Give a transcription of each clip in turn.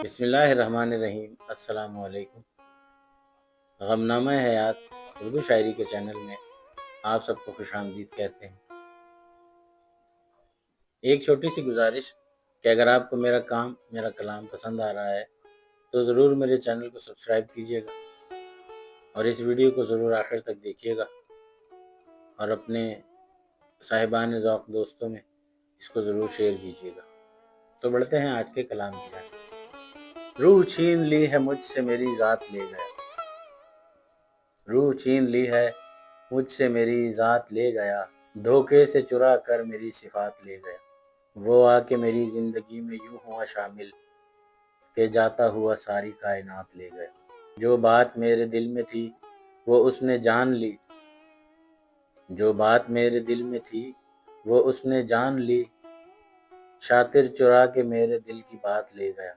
بسم اللہ الرحمن الرحیم۔ السلام علیکم۔ غمنامہ حیات اردو شاعری کے چینل میں آپ سب کو خوش آمدید کہتے ہیں۔ ایک چھوٹی سی گزارش کہ اگر آپ کو میرا کلام پسند آ رہا ہے تو ضرور میرے چینل کو سبسکرائب کیجیے گا اور اس ویڈیو کو ضرور آخر تک دیکھیے گا اور اپنے صاحبان ذوق دوستوں میں اس کو ضرور شیئر کیجیے گا۔ تو بڑھتے ہیں آج کے کلام کی جانب۔ روح چھین لی ہے مجھ سے میری ذات لے گیا، روح چھین لی ہے مجھ سے میری ذات لے گیا، دھوکے سے چرا کر میری صفات لے گیا۔ وہ آ کے میری زندگی میں یوں ہوا شامل کہ جاتا ہوا ساری کائنات لے گیا۔ جو بات میرے دل میں تھی وہ اس نے جان لی، جو بات میرے دل میں تھی وہ اس نے جان لی، شاطر چرا کے میرے دل کی بات لے گیا۔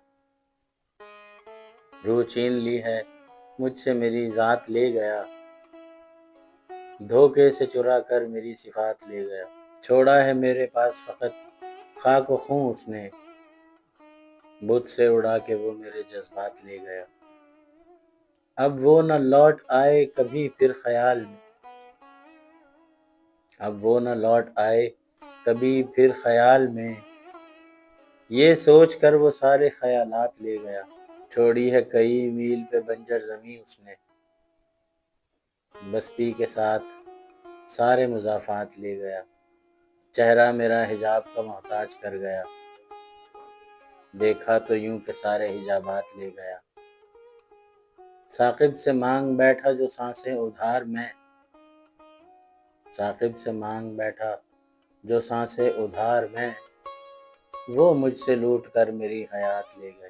روح چھین لی ہے مجھ سے میری ذات لے گیا، دھوکے سے چرا کر میری صفات لے گیا۔ چھوڑا ہے میرے پاس فقط خاک و خوں اس نے، بت سے اڑا کے وہ میرے جذبات لے گیا۔ اب وہ نہ لوٹ آئے کبھی پھر خیال میں، اب وہ نہ لوٹ آئے کبھی پھر خیال میں، یہ سوچ کر وہ سارے خیالات لے گیا۔ چھوڑی ہے کئی میل پہ بنجر زمیں اس نے، بستی کے ساتھ سارے مضافات لے گیا۔ چہرہ میرا حجاب کا محتاج کر گیا، دیکھا تو یوں کہ سارے حجابات لے گیا۔ ثاقب سے مانگ بیٹھا جو سانسیں ادھار میں، ثاقب سے مانگ بیٹھا جو سانسیں ادھار میں، وہ مجھ سے لوٹ کر میری حیات لے گئے۔